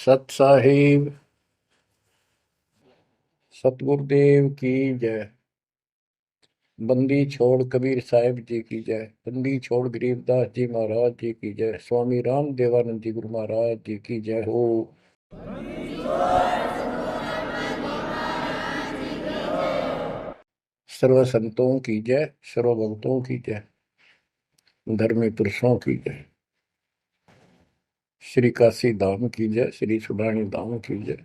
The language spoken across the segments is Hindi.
सत साहिब सतगुरुदेव की जय। बंदी छोड़ कबीर साहिब जी की जय। बंदी छोड़ गरीबदास जी महाराज जी की जय। स्वामी राम देवानंद जी गुरु महाराज जी की जय हो। सर्व संतों की जय, सर्व भक्तों की जय, धर्मी पुरुषों की जय। श्री काशी धाम की जय, श्री सुडानी धाम की जय,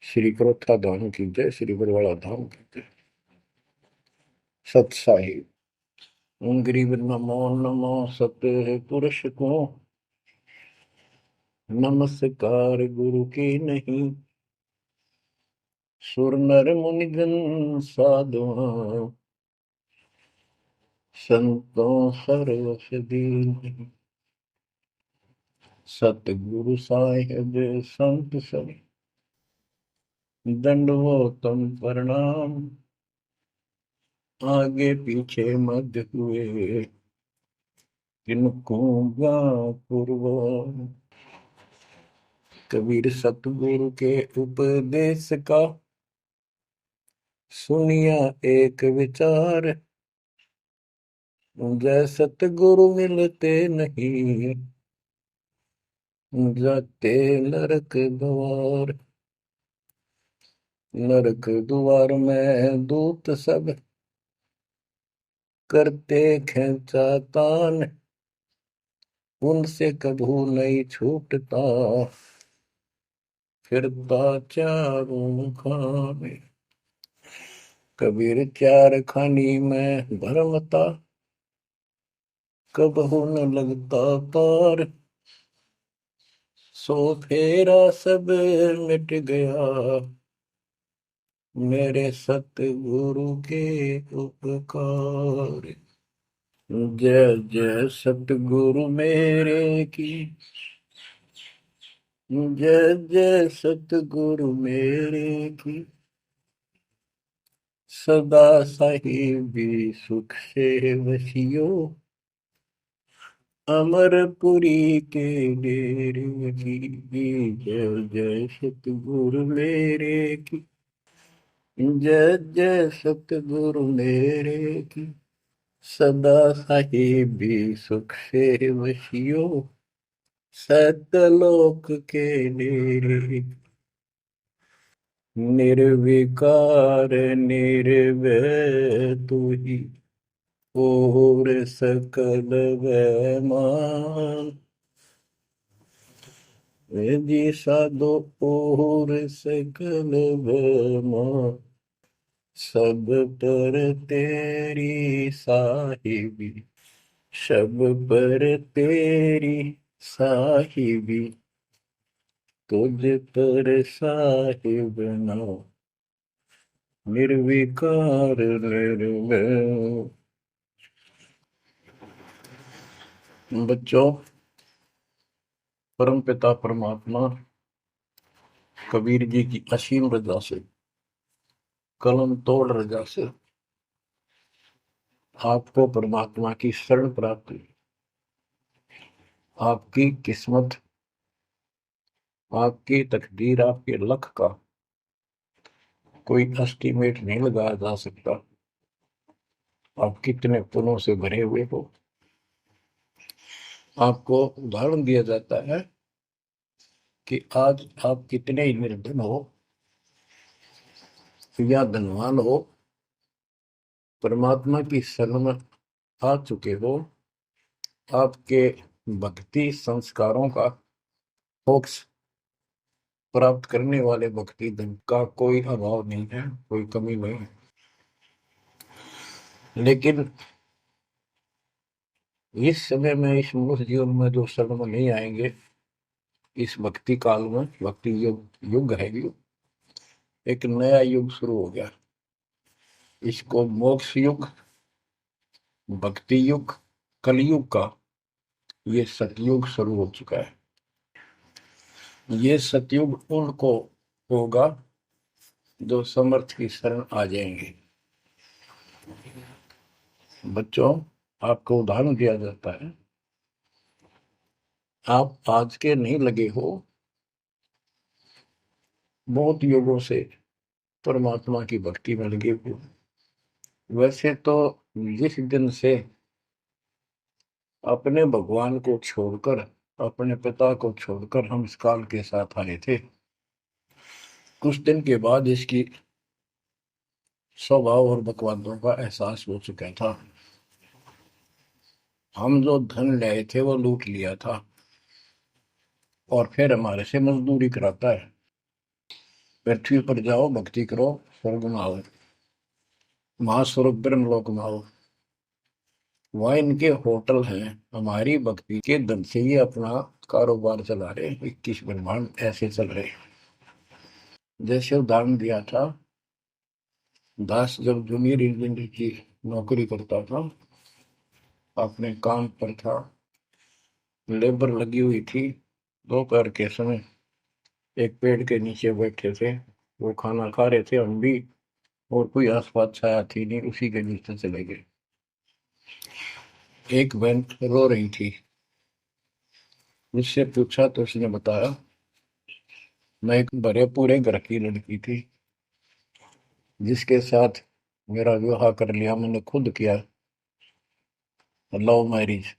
श्री क्रोथा धाम की जय, श्री बरवाड़ा धाम की जय। सत साहिब गरीब नमो नमो सत पुरुष को नमस्कार गुरु की नहीं। सुर नर मुनिगण साधुआ संतों सर्वस दीन। सतगुरु साहिब संत सब दंडवतम प्रणाम। आगे पीछे मध्य हुए किनको पूर्व। कबीर सतगुरु के उपदेश का सुनिया एक विचार। जय सतगुरु मिलते नहीं जाते नरक द्वार। नरक द्वार में दूत सब करते खेचातान। उनसे कभू नहीं छूटता फिरता चारों खाने। कबीर चार खानी में भरमता कबहू न लगता पार। सो फेरा सब मिट गया मेरे सतगुरु के उपकार। जय जय सतगुरु मेरे की जय जय सतगुरु मेरे की। सदा साहिबी सुख से वसियो अमरपुरी के डेरे की। जय जय सतगुरु मेरे की जय जय सतगुरु मेरे की। सदा साहिबी सुख से वसियो सतलोक के डेरे। निर्विकार निर्भय तू ही और सकल वैमान। वेदी साधो और सकल वैमान। सब पर तेरी साहिबी सब पर तेरी साहिबी। तुझ पर साहिब नाम निर्विकार निर्भय। बच्चों, परम पिता परमात्मा कबीर जी की असीम रजा से, कलम तोड़ रजा से आपको परमात्मा की शरण प्राप्त हुई। आपकी किस्मत, आपकी तकदीर, आपके लक का कोई एस्टीमेट नहीं लगाया जा सकता। आप कितने पुण्यों से भरे हुए हो। आपको उदाहरण दिया जाता है कि आज आप कितने ही निर्धन हो या धनवान हो, परमात्मा की शरण में आ चुके हो। आपके भक्ति संस्कारों का मोक्ष प्राप्त करने वाले भक्ति धन का कोई अभाव नहीं है, कोई कमी नहीं है। लेकिन इस समय में, इस मनुष्य जीवन में जो शरण में नहीं आएंगे, इस भक्ति काल में, भक्ति युग है, एक नया युग शुरू हो गया। इसको मोक्ष युग, भक्ति युग, कलयुग का ये सतयुग शुरू हो चुका है। ये सतयुग उनको होगा जो समर्थ की शरण आ जाएंगे। बच्चों, आपको उदाहरण दिया जाता है, आप आज के नहीं लगे हो, बहुत युगों से परमात्मा की भक्ति में लगे हुए। वैसे तो जिस दिन से अपने भगवान को छोड़कर, अपने पिता को छोड़कर हम इस काल के साथ आए थे, कुछ दिन के बाद इसकी स्वभाव और बकवादों का एहसास हो चुका था। हम जो धन लाए थे वो लूट लिया था और फिर हमारे से मजदूरी कराता है। पृथ्वी पर जाओ, भक्ति करो, स्वर्ग में आओ, महास्वर्ग ब्रह्मलोक में आओ। वहाँ इनके होटल हैं, हमारी भक्ति के धन से ये अपना कारोबार चला रहे। 21 ब्रह्मांड ऐसे चल रहे। जैसे उदाहरण दिया था, दास जब जूनियर इंजीनियर की नौकरी करता था, अपने काम पर था, लेबर लगी हुई थी, दोपहर के समय एक पेड़ के नीचे बैठे थे, वो खाना खा रहे थे, हम भी, और कोई आसपास छाया थी नहीं, उसी के नीचे चले गए। एक बहन रो रही थी, मुझसे पूछा तो उसने बताया, मैं एक भरे पूरे घर की लड़की थी जिसके साथ मेरा विवाह कर लिया, मैंने खुद किया, लव मैरिज।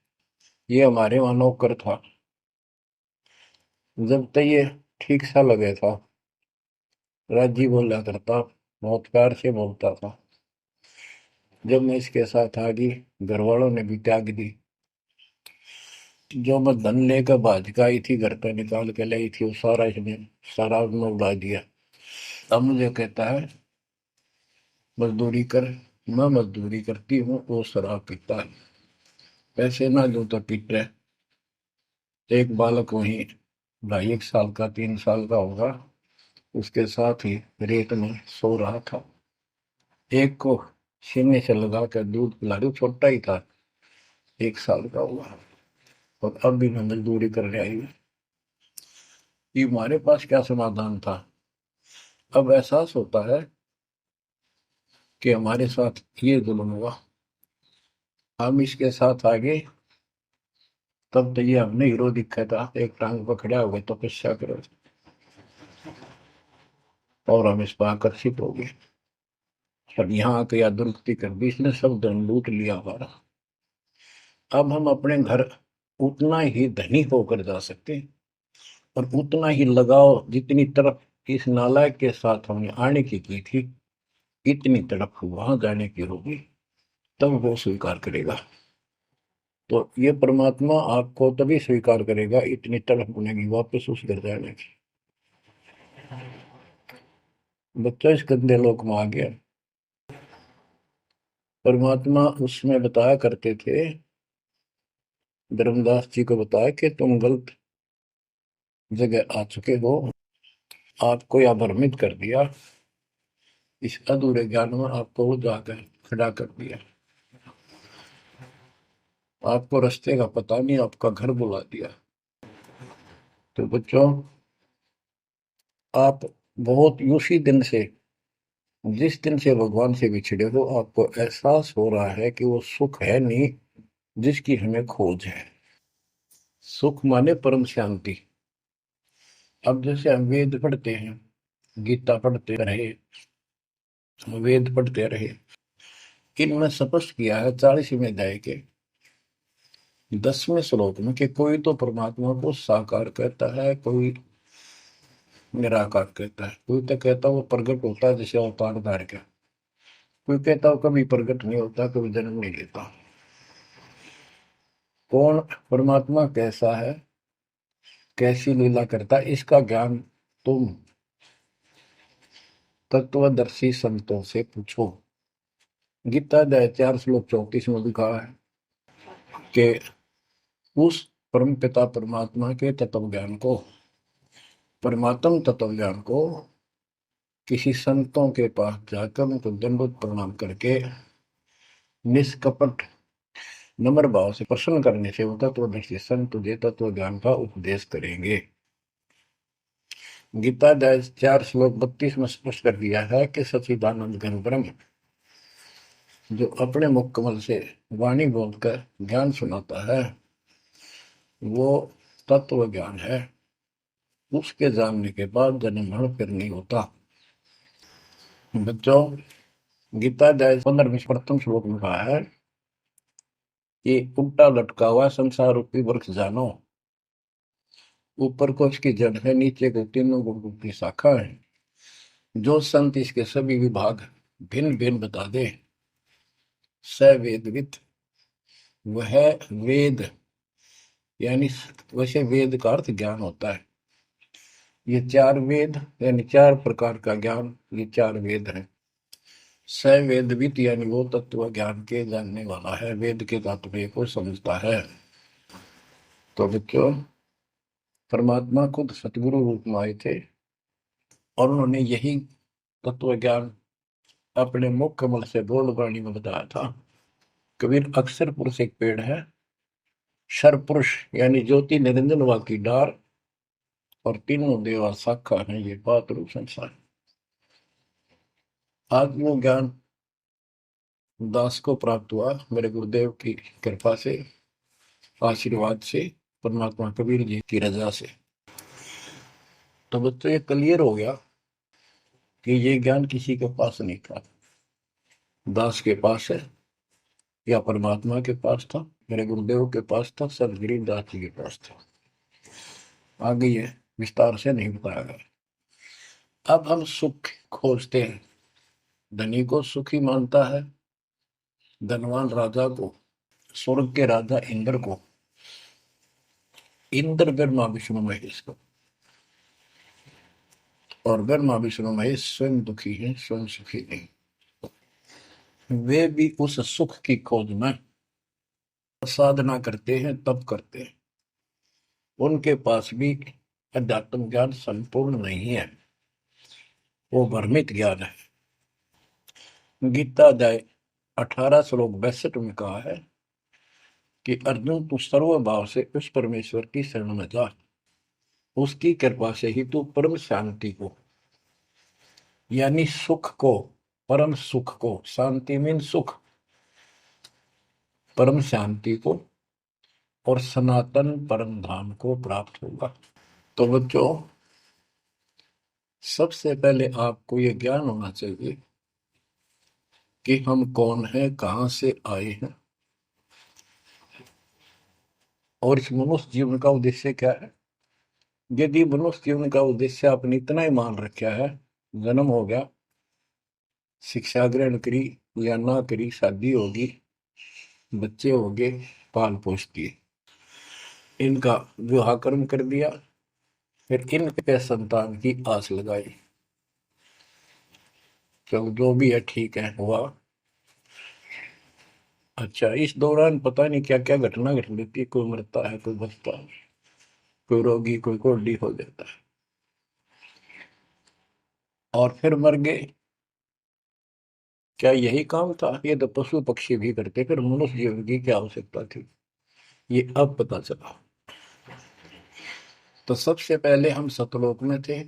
ये हमारे वहां नौकर था। जब तक ये ठीक सा लगे था, राजी बोला करता, बहुत प्यार से बोलता था। जब मैं इसके साथ आ गई, घर वालों ने भी त्याग दी। जो मैं धन लेकर भाज का आई थी, घर पर निकाल के लाई थी, वो सारा इसने सारा उसने उड़ा दिया। अब मुझे कहता है मजदूरी कर। मैं मजदूरी करती हूँ, वो शराब पीता है। पैसे ना दो तो पीट रहे। एक बालक वहीं 2.5 साल का, 3 साल का होगा, उसके साथ ही रेत में सो रहा था। एक को सीने से लगा कर दूध पिला रही, छोटा ही था, 1 साल का हुआ, और अब भी मैं मजदूरी करने आई हूँ। ये हमारे पास क्या समाधान था? अब एहसास होता है कि हमारे साथ ये जुल्म हुआ, हम इसके साथ आगे। तब तो ये हमने हीरो दिखा था, एक टांग पर खड़ा हो गए, तपस्या करो, और हम इस पर आकर्षित हो गए। और यहाँ आके या दुरुक्ति कर दी, इसने सब धन लूट लिया हमारा। अब हम अपने घर उतना ही धनी होकर जा सकते हैं, और उतना ही लगाव जितनी तरफ इस नालायक के साथ हमने आने की थी, इतनी तरफ वहां जाने की होगी, तब वो स्वीकार करेगा। तो ये परमात्मा आपको तभी स्वीकार करेगा, इतनी तरफ बनेगी वापस उस घर जाने की। बच्चा इस गंदे लोक में आ गया। परमात्मा उसमें बताया करते थे, धर्मदास जी को बताया कि तुम गलत जगह आ चुके हो, आपको यह भ्रमित कर दिया, इस अधूरे ज्ञान में आपको वो जाकर खड़ा कर दिया। आपको रास्ते का पता नहीं, आपका घर बुला दिया। तो बच्चों, आप बहुत उसी दिन से, जिस दिन से भगवान से बिछड़े हो, आपको एहसास हो रहा है कि वो सुख है नहीं जिसकी हमें खोज है। सुख माने परम शांति। अब जैसे हम वेद पढ़ते हैं, गीता पढ़ते रहे, वेद पढ़ते रहे, इनमें स्पष्ट किया है 40वें अध्याय के 10वें श्लोक में कि कोई तो परमात्मा को साकार कहता है, कोई निराकार कहता है, कोई तो कहता है वो प्रकट होता है जैसे अवतार धार का, कोई कहता है कभी प्रकट नहीं होता, कभी जन्म नहीं लेता। कौन परमात्मा कैसा है, कैसी लीला करता है, इसका ज्ञान तुम तत्वदर्शी संतों से पूछो। गीता अध्याय 4 श्लोक 34 में लिखा है कि उस परम पिता परमात्मा के तत्व ज्ञान को, परमात्म तत्व ज्ञान को किसी संतों के पास जाकर उनको दंडवत प्रणाम करके निष्कपट नम्र भाव से प्रसन्न करने से वो तत्वदर्शी संत तुझे तत्व ज्ञान का उपदेश करेंगे। गीता अध्याय 4 श्लोक 32 में स्पष्ट कर दिया है कि सच्चिदानंद घन ब्रह्म जो अपने मुख कमल से वाणी बोलकर ज्ञान सुनाता है, वो तत्व ज्ञान है। उसके जानने के बाद जन्म मरण फिर नहीं होता। बच्चों, गीता अध्याय 15 में प्रथम श्लोक में कहा है कि उल्टा लटका हुआ संसार रूपी वृक्ष जानो, ऊपर को इसकी जड़ है, नीचे को तीनों गुण की शाखा है। जो संत इसके सभी विभाग भिन्न भिन्न बता दे, स वेदविद, वह वेद, यानी वैसे वेद का अर्थ ज्ञान होता है। ये चार वेद यानी चार प्रकार का ज्ञान, ये चार वेद हैं। स वेदविद यानी वो तत्व ज्ञान के जानने वाला है, वेद के तात्पर्य को समझता है। तो बच्चों, परमात्मा खुद सतगुरु रूप में आए थे और उन्होंने यही तत्व ज्ञान अपने मुख कमल से बोल वाणी में बताया था। कबीर अक्षर पुरुष एक पेड़ है, शर पुरुष यानी ज्योति निरंजन वा की डार, और तीनों देवा शाखा है, ये बात रूप संसार। आज वो ज्ञान दास को प्राप्त हुआ मेरे गुरुदेव की कृपा से, आशीर्वाद से, परमात्मा कबीर जी की रजा से। तो बच्चों, ये क्लियर हो गया कि ये ज्ञान किसी के पास नहीं था, दास के पास है या परमात्मा के पास था, मेरे गुरुदेव के पास था, सदगिरी दास जी के पास था। आगे ये विस्तार से नहीं बताया गया। अब हम सुख खोजते हैं। धनी को सुखी मानता है, धनवान राजा को, स्वर्ग के राजा इंद्र को, इंद्र ब्रह्मा विष्णु महेश को, और ब्रह्मा विष्णु महेश स्वयं दुखी है, स्वयं सुखी नहीं। वे भी उस सुख की खोज में साधना करते हैं, तप करते हैं। उनके पास भी अध्यात्म ज्ञान संपूर्ण नहीं है, वो भ्रमित ज्ञान है। गीता अध्याय 18 श्लोक 62 में कहा है कि अर्जुन, तू सर्व भाव से उस परमेश्वर की शरण में जा, उसकी कृपा से ही तू परम शांति को, यानी सुख को, परम सुख को, शांति मीन सुख, परम शांति को और सनातन परम धाम को प्राप्त होगा। तो बच्चों, सबसे पहले आपको यह ज्ञान होना चाहिए कि हम कौन हैं, कहां से आए हैं, और इस मनुष्य जीवन का उद्देश्य क्या है। यदि मनुष्य जीवन का उद्देश्य आपने इतना ही मान रखा है, जन्म हो गया, शिक्षा ग्रहण करी या ना करी, शादी होगी, बच्चे हो गए, पाल पोस दिए, इनका विवाह कर्म कर दिया, फिर इनके संतान की आस लगाई, चलो जो भी है ठीक है, हुआ। अच्छा, इस दौरान पता नहीं क्या क्या घटना घट लेती है, कोई मरता है, कोई बचता है, कोई रोगी, कोई कोल्डी हो जाता है, और फिर मर गए। क्या यही काम था? ये तो पशु पक्षी भी करते, फिर मनुष्य जीवन की क्या आवश्यकता थी, ये अब पता चला। तो सबसे पहले हम सतलोक में थे,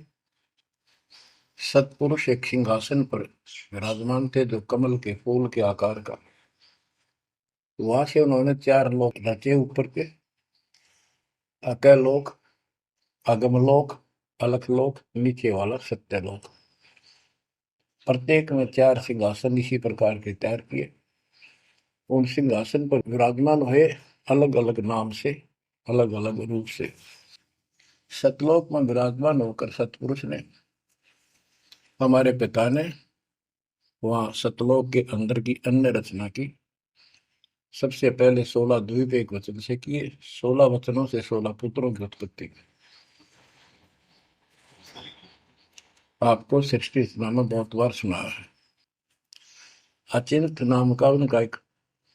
सतपुरुष एक सिंहासन पर विराजमान थे जो कमल के फूल के आकार का। वहां से उन्होंने चार लोक रचे ऊपर के, अकलोक, अगमलोक, अलखलोक, नीचे वाला सत्यलोक। प्रत्येक में चार सिंहासन इसी प्रकार के तैयार किए। उन सिंहासन पर विराजमान हुए अलग अलग नाम से, अलग अलग रूप से। सतलोक में विराजमान होकर सतपुरुष ने, हमारे पिता ने, वहां सतलोक के अंदर की अन्य रचना की। सबसे पहले 16 द्वीप एक वचन से किए, 16 वचनों से 16 पुत्रों की उत्पत्ति की। आपको सृष्टि में बहुत बार सुना है। अचिंत नाम का उनका एक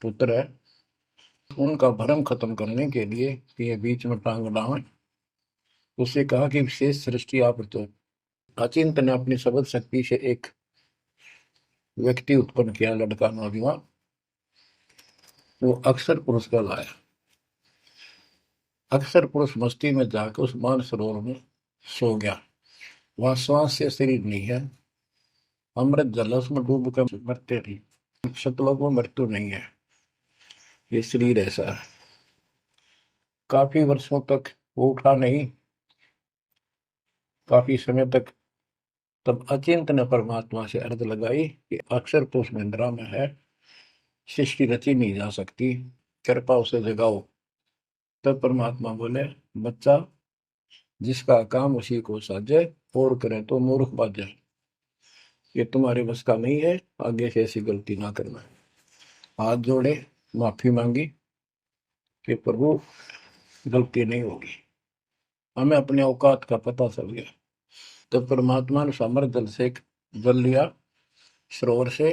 पुत्र है, उनका भ्रम खत्म करने के लिए ये बीच में टांग डालें, उसे कहा कि विशेष सृष्टि आप तो। अचिंत ने अपनी शब्द शक्ति से एक व्यक्ति उत्पन्न किया, लड़का नौजवान, वो अक्षर पुरुष का लाया। अक्षर पुरुष मस्ती में जाकर उस मान सरोवर में सो गया। वहां श्वास से शरीर नहीं है, अमृत जल उसमें डूब कर मरते नहीं, सतलोक में मृत्यु नहीं है, ये शरीर ऐसा है। काफी वर्षों तक वो उठा नहीं, काफी समय तक। तब अचिंत ने परमात्मा से अर्ज लगाई कि अक्षर तो उस निद्रा में है, सृष्टि रची नहीं जा सकती, कृपा उसे जगाओ। तब परमात्मा बोले, बच्चा, जिसका काम उसी को साजे, और करे तो मूर्ख बाजे। ये तुम्हारे बस का नहीं है, आगे से ऐसी गलती ना करना। हाथ जोड़े, माफी मांगी कि प्रभु गलती नहीं होगी, हमें अपने औकात का पता चल गया। तब परमात्मा ने समर जल से जल लिया, सरोवर से,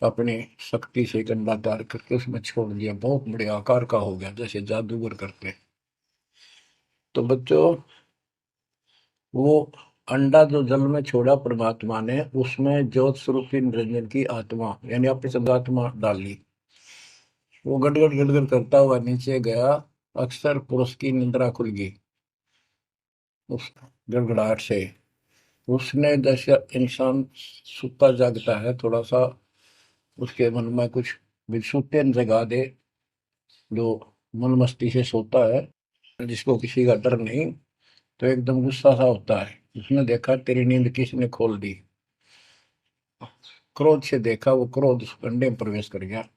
अपनी शक्ति से गंदा तैयार करके उसमें छोड़ दिया। बहुत बड़े आकार का हो गया, जैसे जादूगर करते। तो बच्चों, वो अंडा जो जल में छोड़ा परमात्मा ने, उसमें ज्योत स्वरूपी निरंजन की आत्मा यानी अपनी संगात्मा डाली। वो गड़गड़ गड़गड़ करता हुआ नीचे गया। अक्सर पुरुष की निद्रा खुल गई उस गड़गड़ाहट से। उसने, जैसे इंसान सुता जागता है, थोड़ा सा उसके मन में कुछ विक्षुप्त जगा दे, जो मन मस्ती से सोता है, जिसको किसी का डर नहीं, तो एकदम गुस्सा सा होता है। उसने देखा तेरी नींद किसने खोल दी। क्रोध से देखा, वो क्रोध उस अंडे में प्रवेश कर गया।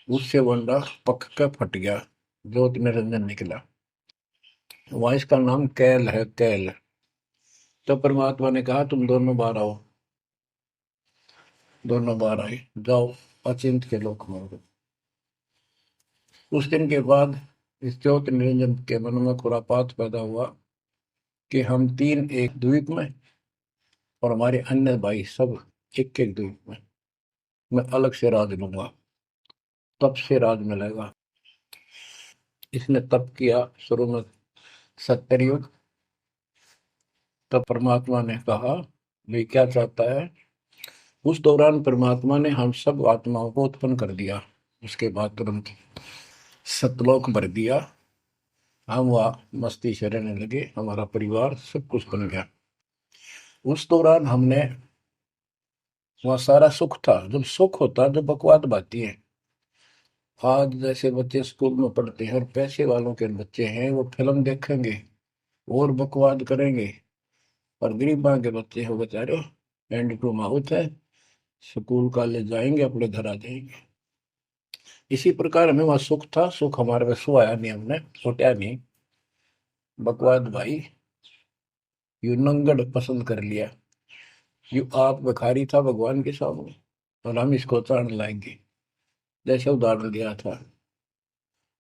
उससे वो अंडा पक कर फट गया, ज्योत निरंजन निकला। वहां इसका नाम कैल है, कैल। तो परमात्मा ने कहा, तुम दोनों बाहर आओ। दोनों बाहर आए, जाओ अचिंत के लोक में। उस दिन के बाद इस ज्योति निरंजन के मन में खुरापात पैदा हुआ कि हम तीन एक द्वीप में, और हमारे अन्य भाई सब एक एक द्वीप में। मैं अलग से राज लूंगा, तप से राज मिलेगा। इसने तप किया शुरू में, सत्तर युग। तब परमात्मा ने कहा, भाई क्या चाहता है। उस दौरान परमात्मा ने हम सब आत्माओं को उत्पन्न कर दिया। उसके बाद तुरंत सतलोक भर दिया। हम वहाँ मस्ती से रहने लगे, हमारा परिवार सब कुछ बन गया। उस दौरान हमने, वहाँ सारा सुख था। जब सुख होता जब बकवाद बाती है। आज जैसे बच्चे स्कूल में पढ़ते हैं और पैसे वालों के बच्चे हैं, वो फिल्म देखेंगे और बकवाद करेंगे। और गरीबां के बच्चे हो बेचारे, एंड टू माउथ है, स्कूल कॉलेज जाएंगे, अपने घर आ जाएंगे। इसी प्रकार हमें वहाँ सुख था। सुख हमारे में सुहाया नहीं, हमने छुटा नहीं। बकवाद भाई, यू नंगड़ पसंद कर लिया। यू आप भिखारी था भगवान के सामने, और हम इसको चाण लाएंगे। जैसे उदाहरण दिया था,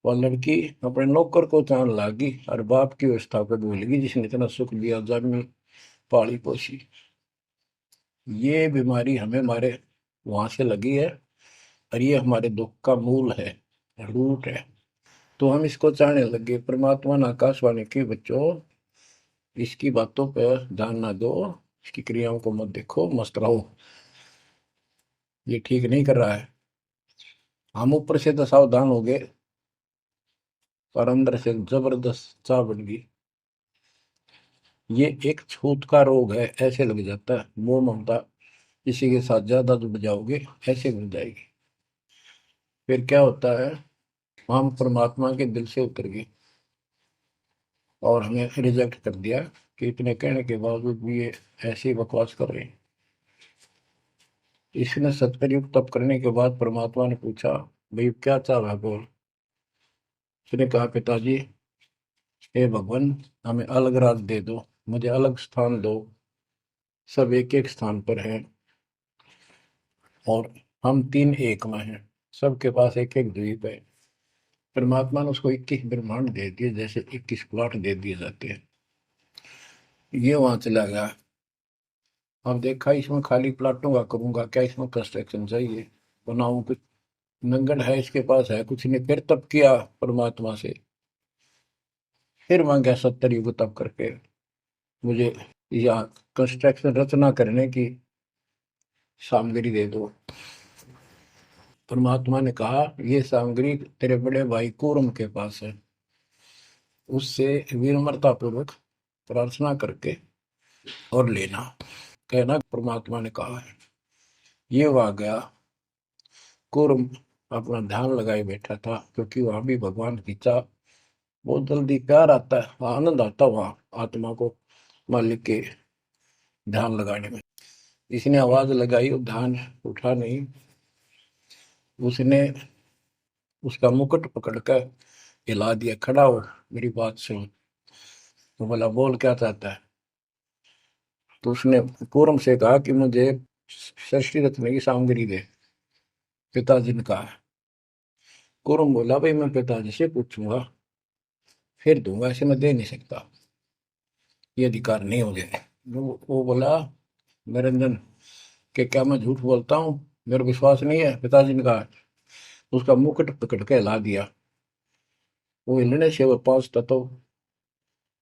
वह लड़की अपने नौकर को चाण लागी और बाप की व्यवस्था को भूल गई, जिसने इतना सुख दिया, जमी पाली पोसी। ये बीमारी हमें हमारे वहां से लगी है, और ये हमारे दुख का मूल है, रूट है। तो हम इसको चाहने लगे। परमात्मा ने आकाशवाणी की, बच्चों इसकी बातों पर ध्यान ना दो, इसकी क्रियाओं को मत देखो, मस्त रहो, ये ठीक नहीं कर रहा है। हम ऊपर से तो सावधान हो गए, और अंदर से जबरदस्त चाह बन गई। ये एक छूत का रोग है, ऐसे लग जाता है। मोह ममता किसी के साथ ज्यादा जुड़ जाओगे, ऐसे बन जाएगी। फिर क्या होता है, हम परमात्मा के दिल से उतर गए, और हमें रिजेक्ट कर दिया कि इतने कहने के बावजूद भी ये ऐसी बकवास कर रहे हैं। इसने सत्कर्युग तप करने के बाद परमात्मा ने पूछा, भाई क्या चाह रहा है, बोल। उसने कहा, पिताजी, हे भगवान, हमें अलग राज दे दो, मुझे अलग स्थान दो। सब एक एक स्थान पर हैं, और हम तीन एक में हैं। सबके पास एक एक द्वीप है। परमात्मा ने उसको 21 ब्रह्मांड दे दिए, जैसे 21 प्लॉट दे दिए जाते हैं। ये वहां चला गया। अब देखा, इसमें खाली प्लाटों का करूंगा क्या, इसमें कंस्ट्रक्शन चाहिए, बनाऊं कुछ। नंगन है, इसके पास है कुछ नहीं। फिर तब किया परमात्मा से, फिर मांगा 70 युग तप करके, मुझे यहाँ कंस्ट्रक्शन रचना करने की सामग्री दे दो। परमात्मा ने कहा, ये सामग्री तेरे बड़े भाई कूर्म के पास है, उससे विनम्रता पूर्वक प्रार्थना करके और लेना, कहना परमात्मा ने कहा है। ये वहां गया। कूर्म अपना ध्यान लगाए बैठा था, क्योंकि वहां भी भगवान की चाह, बहुत जल्दी प्यार आता है, आनंद आता है वहां आत्मा को। मालिक के ध्यान लगाने में। इसने आवाज लगाई और ध्यान उठा नहीं। उसने उसका मुकुट पकड़ कर हिला दिया, खड़ा हो मेरी बात सुन। तो बोला बोल क्या चाहता है। तो उसने पूरम से कहा कि मुझे षष्ठी रत्न की सामग्री दे, पिताजी ने कहा। पूरम बोला भाई मैं पिताजी से पूछूंगा फिर दूंगा, ऐसे मैं दे नहीं सकता, ये अधिकार नहीं हो गया। वो बोला निरंजन कि क्या मैं झूठ बोलता हूँ, मेरा विश्वास नहीं है। पिताजी ने कहा। उसका मुकुट पकड़ के हिला दिया। वो हिलने से वो 5 तत्व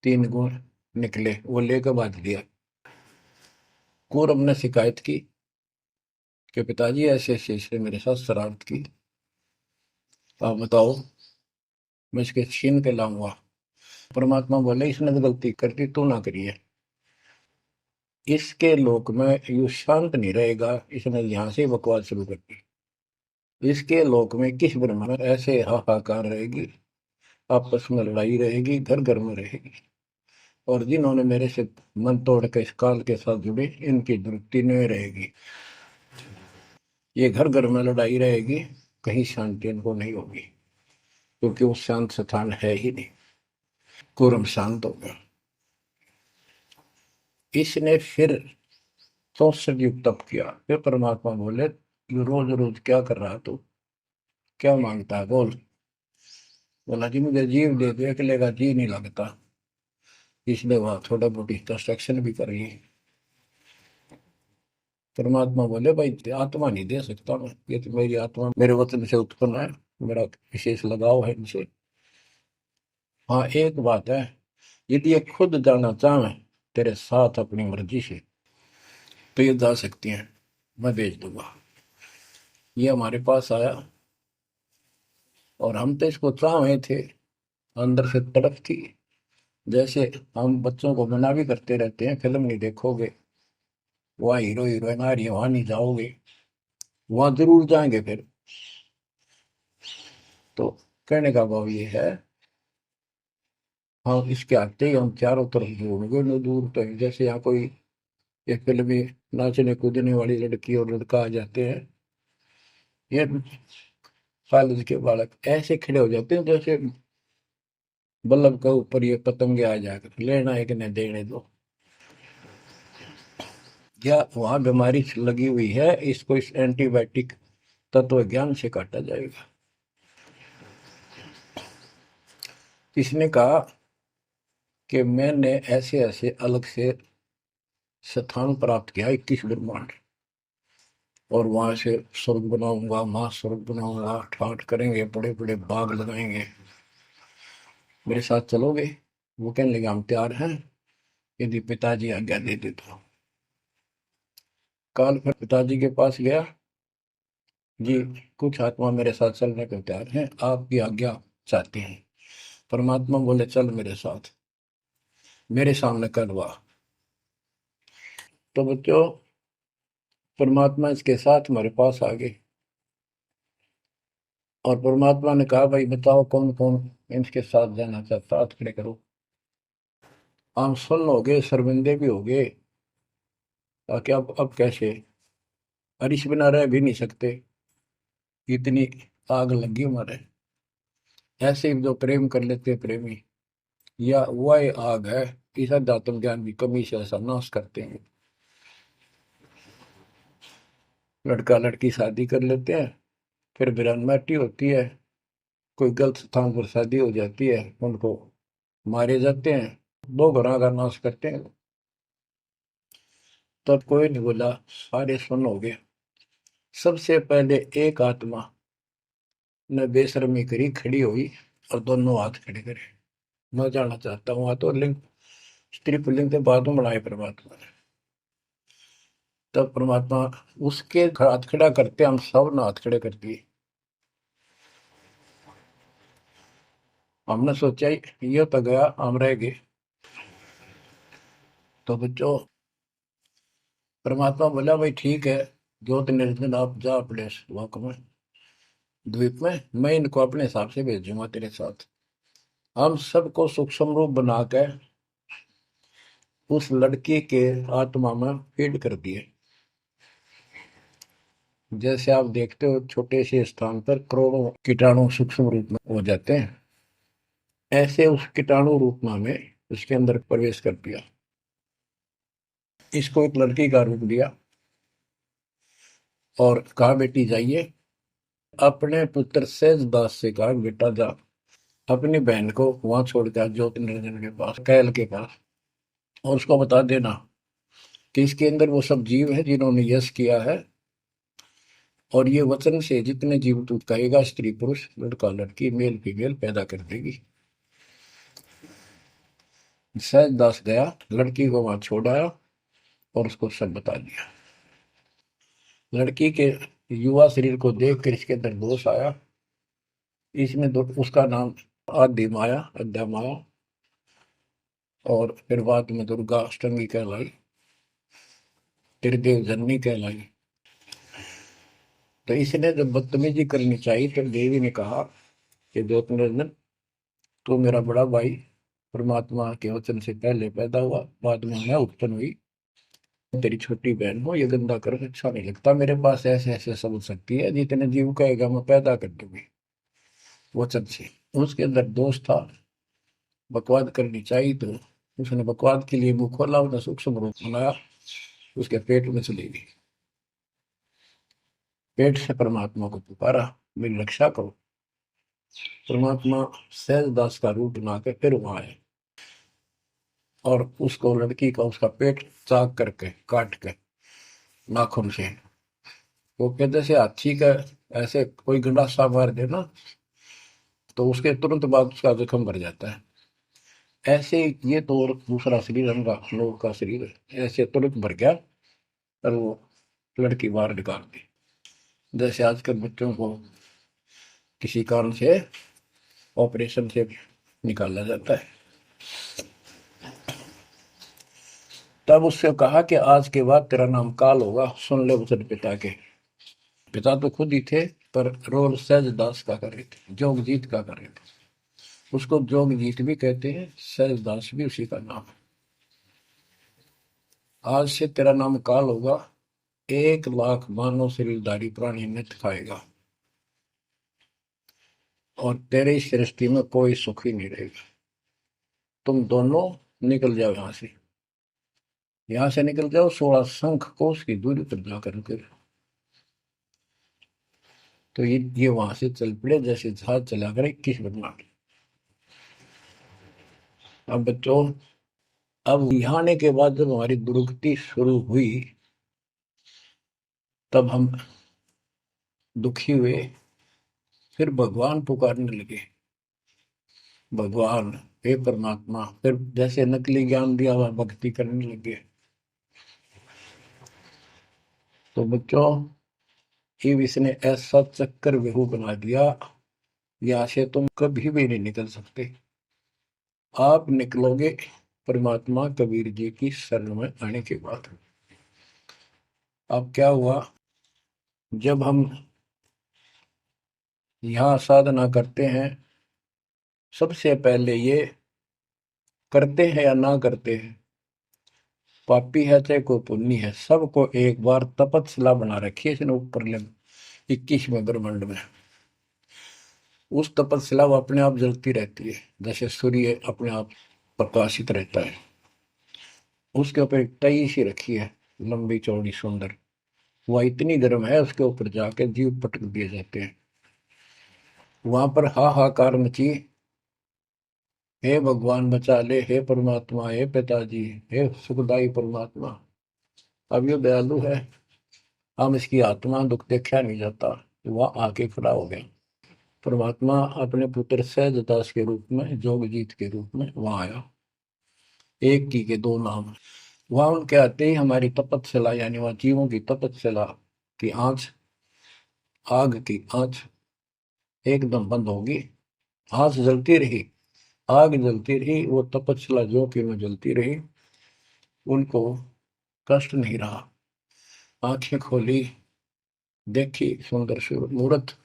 3 गुण निकले, वो लेकर बांध दिया। कौरव ने शिकायत की कि पिताजी ऐसे ऐसे ऐसे मेरे साथ शरारत की, आप बताओ मैं इसके छीन के लाऊंगा। परमात्मा बोले इसने तो गलती कर दी, तू ना करिए। इसके लोक में यू शांत नहीं रहेगा, इसने यहां से बकवास शुरू कर दी। इसके लोक में किस ब्रह्म में ऐसे हाहाकार रहेगी, आपस में लड़ाई रहेगी, घर घर में रहेगी। और जिन्होंने मेरे से मन तोड़ के इस काल के साथ जुड़े, इनकी दुरुक्ति नहीं रहेगी। ये घर घर में लड़ाई रहेगी, कहीं शांति इनको नहीं होगी, क्योंकि वो शांत स्थान है ही नहीं। कुरम शांत हो गया। इसने फिर 64 युग तप किया। फिर परमात्मा बोले ये रोज रोज क्या कर रहा तू, क्या मांगता है बोल। बोला जी मुझे जीव दे दे, अकेले का जी नहीं लगता। इसलिए वहां थोड़ा बहुत कंस्ट्रक्शन भी करिए। परमात्मा बोले भाई आत्मा नहीं दे सकता मैं, ये तो मेरी आत्मा मेरे वतन से उत्पन्न है, मेरा विशेष लगाव है इनसे। हाँ एक बात है, यदि ये खुद जाना चाहे तेरे साथ अपनी मर्जी से तो ये जा सकती हैं, मैं भेज दूंगा। ये हमारे पास आया और हम तो इसको चाहे थे, अंदर से तड़प थी। जैसे हम बच्चों को मना भी करते रहते हैं, फिल्म नहीं देखोगे, वहाँ हीरो हीरोइन आ रही है वहां नहीं जाओगे, वहां जरूर जाएंगे फिर। तो कहने का भाव ये है, हाँ इसके आते ही हम चारों तरफ ढूंढोगे न दूर तक। जैसे यहाँ कोई एक फिल्म में नाचने कूदने वाली लड़की और लड़का आ जाते हैं, ये कॉलेज के बालक ऐसे खड़े हो जाते हैं जैसे बल्लभ के ऊपर ये पतंगे आ जाकर लेना है कि नहीं देने दो। या वहां बीमारी लगी हुई है, इसको इस एंटीबायोटिक तत्व ज्ञान से काटा जाएगा। इसने कहा कि मैंने ऐसे ऐसे अलग से स्थान प्राप्त किया 21 ब्रह्मांड, और वहां से स्वर्ग बनाऊंगा, महास्वर्ग बनाऊंगा, ठाट करेंगे, बड़े बड़े बाग लगाएंगे, मेरे साथ चलोगे। वो कहने लगे हम तैयार हैं, यदि पिताजी आज्ञा दे दे तो। काल फिर पिताजी के पास गया, जी कुछ आत्मा मेरे साथ चलने को तैयार हैं, आपकी आज्ञा चाहते हैं। परमात्मा बोले चल मेरे साथ, मेरे सामने कर हुआ। तो बच्चों परमात्मा इसके साथ हमारे पास आ गए, और परमात्मा ने कहा भाई बताओ कौन कौन इनके साथ जाना चाहता, हाथ खड़े करो। हम सुन्न हो गए, शर्मिंदे भी हो गए, ताकि अब कैसे, अरिश बिना रह भी नहीं सकते, इतनी आग लगी हमारे। ऐसे ही जो प्रेम कर लेते हैं प्रेमी, या वह आग है, इस अध्यात्म ज्ञान की कमी से ऐसा नाश करते हैं। लड़का लड़की शादी कर लेते हैं, फिर वीरानमाटी होती है, कोई गलत स्थान पर शादी हो जाती है, उनको मारे जाते हैं, 2 घरों का नाश करते हैं। तब कोई नहीं बोला, सारे सुन हो गए। सबसे पहले एक आत्मा ने बेशर्मी करी, खड़ी हुई और दोनों हाथ खड़े करे, मैं जाना चाहता हूँ। हाथ और लिंग स्त्री पुल्लिंग के बाद में बनाए परमात्मा ने। तब परमात्मा उसके हाथ खड़ा करते हम सब ने हाथ खड़े कर दिए। हमने सोचा ये तो गया, हम रह गए। तो बच्चों परमात्मा बोला भाई ठीक है, ज्योत निरंजन आप जा अपने लोक में, द्वीप में, मैं इनको अपने हिसाब से भेजूंगा तेरे साथ। हम सबको सूक्ष्म रूप बना के उस लड़की के आत्मा में फीड कर दिए। जैसे आप देखते हो छोटे से स्थान पर करोड़ों कीटाणु सूक्ष्म रूप में हो जाते हैं, ऐसे उस कीटाणु रूप में उसके अंदर प्रवेश कर दिया। इसको एक लड़की का रूप दिया और कहा बेटी जाइए, अपने पुत्र सहजदास से कहा बेटा जा अपनी बहन को वहां छोड़ के ज्योति निरंजन के पास, कैल के पास, और उसको बता देना कि इसके अंदर वो सब जीव है जिन्होंने यश किया है, और ये वचन से जितने जीव तू कहेगा स्त्री पुरुष लड़का लड़की मेल फीमेल पैदा कर देगी। सहजदास गया, लड़की को वहां छोड़ आया और उसको सब बता दिया। लड़की के युवा शरीर को देख कर इसके अंदर दोष आया। इसमें उसका नाम आदि माया, अद्या माया, और फिर बाद में दुर्गा अष्टमी कहलाई, त्रिदेव जननी कहलाई। तो इसने जब बदतमीजी करनी चाहिए तो देवी ने कहा कि ज्योतिर्नंदन तू मेरा बड़ा भाई, परमात्मा के वचन से पहले पैदा हुआ, बाद में मैं उत्पन्न हुई, तेरी छोटी बहन हो, ये गंदा कर अच्छा नहीं लगता, मेरे पास ऐसे ऐसे समझ सकती है, जितने जीव कहेगा मैं पैदा कर दूंगी वचन से। उसके अंदर दोष था, बकवाद करनी चाहिए, तो उसने बकवाद के लिए मुंह खोला, उसने सूक्ष्म रूप बनाया, उसके पेट में चली गई। पेट से परमात्मा को पुकारा, मेरी रक्षा करो। परमात्मा सहजदास का रूप बना के फिर वहां आए और उसको लड़की का उसका पेट चाक करके काट के नाखून से, वो कहते से हाथी का ऐसे कोई गंडासा मार देना तो उसके तुरंत बाद उसका जख्म भर जाता है, ऐसे ये तो और दूसरा शरीर हमका लोग का शरीर ऐसे तुरंत भर गया और वो लड़की बाहर निकाल दी। जैसे आजकल बच्चों को किसी कारण से ऑपरेशन से निकाला जाता है। तब उससे कहा कि आज के बाद तेरा नाम काल होगा, सुन ले वचन पिता के। पिता तो खुद ही थे पर रोल सहजदास का कर रहे थे, जोगजीत का कर रहे थे। उसको जोगजीत भी कहते हैं, सहजदास भी उसी का नाम है। आज से तेरा नाम काल होगा, 1,00,000 मानव शरीरधारी प्राणी नित्य खाएगा और तेरे इस सृष्टि में कोई सुख ही नहीं रहेगा। तुम दोनों निकल जाओ यहां से निकल जाओ 16 शंख कोस की दूरी पर जाकर के। तो ये वहां से चल पड़े जैसे जहाज चला कर 21 ब्रह्मांड। अब बच्चों, अब यहाँ आने के बाद जब हमारी दुर्गति शुरू हुई तब हम दुखी हुए, फिर भगवान पुकारने लगे, भगवान हे परमात्मा, फिर जैसे नकली ज्ञान दिया हुआ भक्ति करने लगे। तो बच्चों, शिव इसने ऐसा चक्कर व्यू बना दिया, यहाँ से तुम कभी भी नहीं निकल सकते। आप निकलोगे परमात्मा कबीर जी की शरण में आने के बाद। अब क्या हुआ, जब हम यहाँ साधना करते हैं, सबसे पहले ये करते हैं या ना करते हैं, पापी है चाहे कोई पुण्य है, सबको एक बार तपस्या बना रखी है इसने ऊपर 21वें ब्रह्मांड में। उस तपस्या वो अपने आप जलती रहती है, जैसे सूर्य अपने आप प्रकाशित रहता है। उसके ऊपर एक तई सी रखी है, लंबी चौड़ी सुंदर, वह इतनी गर्म है उसके ऊपर जाके जीव पटक दिए जाते हैं। वहां पर हाहाकार मची, हे भगवान बचा ले, हे परमात्मा, हे पिताजी, हे सुखदाई परमात्मा। अब ये दयालु है, हम इसकी आत्मा दुख देखा नहीं जाता, वह आके खड़ा हो गया। परमात्मा अपने पुत्र सहजदास के रूप में, जोगजीत के रूप में वहां आया। एक की के दो नाम। वहां उनके आते ही हमारी तपस्या, यानी वहां जीवों की तपस्या की आंच, आग की आंच एकदम बंद होगी। आंच जलती रही, आग जलती रही, वो तपस्या जो कि में जलती रही, उनको कष्ट नहीं रहा। आंखें खोली, देखी सुंदर मूर्त,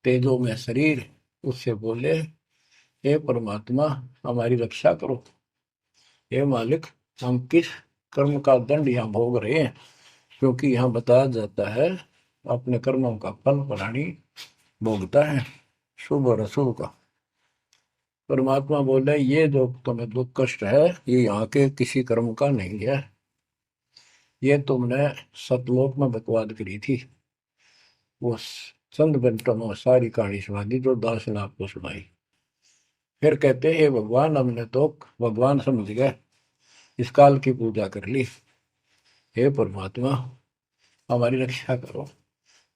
तेजो में शरीर, उससे बोले हे परमात्मा हमारी रक्षा करो, हे मालिक, हम किस कर्म का दंड यहाँ भोग रहे हैं, क्योंकि यहाँ बताया जाता है अपने कर्मों का फल प्राणी भोगता है, शुभ और अशुभ का। परमात्मा बोले ये जो तुम्हें दुख कष्ट है ये यहाँ के किसी कर्म का नहीं है, ये तुमने सतलोक में बकवाद करी थी। वो चंद मिनटों में सारी कहानी सुना दी जो दास ने आपको सुनाई। फिर कहते हे भगवान, हमने तो भगवान समझ गए, इस काल की पूजा कर ली। हे परमात्मा, हमारी रक्षा करो।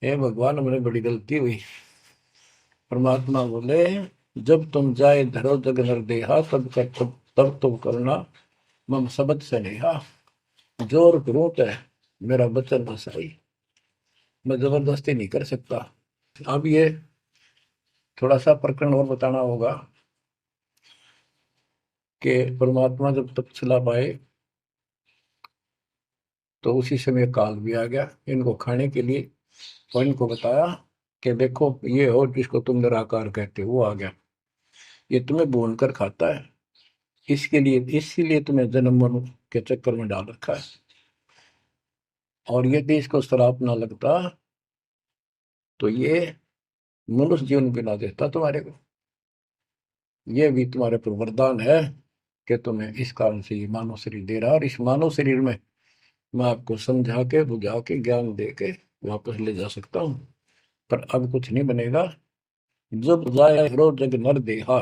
हे भगवान, हमने बड़ी गलती हुई। परमात्मा बोले जब तुम जाए धरो जग नर देहा, तब तुम करना मम सबद से नेहा। जोर करूं तो मेरा बचन न सही, मैं जबरदस्ती नहीं कर सकता। अब ये थोड़ा सा प्रकरण और बताना होगा कि परमात्मा जब तपस्या पाए तो उसी समय काल भी आ गया इनको खाने के लिए, और इनको बताया कि देखो ये हो जिसको तुम निराकार कहते हो वो आ गया, ये तुम्हें भून कर खाता है, इसके लिए इसीलिए तुम्हें जन्म मरण के चक्कर में डाल रखा है। और यदि इसको श्राप ना लगता तो ये मनुष्य जीवन भी ना देता तुम्हारे को। ये भी तुम्हारे पर वरदान है कि तुम्हें इस कारण से ये मानव शरीर दे रहा है, और इस मानव शरीर में मैं आपको समझा के बुझा के ज्ञान दे के वापस ले जा सकता हूँ। पर अब कुछ नहीं बनेगा। जब जाए रो जग नर देहा,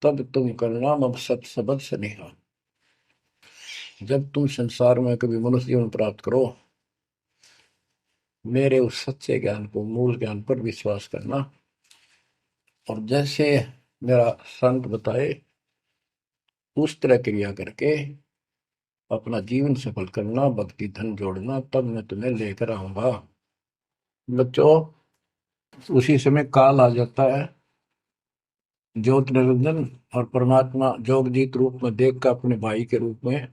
तब तुम करना मम सत सबद स्नेहा। जब तुम संसार में कभी मनुष्य जीवन प्राप्त करो, मेरे उस सच्चे ज्ञान को, मूल ज्ञान पर विश्वास करना, और जैसे मेरा संत बताए उस तरह क्रिया करके अपना जीवन सफल करना, भक्ति धन जोड़ना, तब मैं तुम्हें लेकर आऊंगा। बच्चों, उसी समय काल आ जाता है, ज्योत निरंजन और परमात्मा जोगजीत रूप में देख कर अपने भाई के रूप में,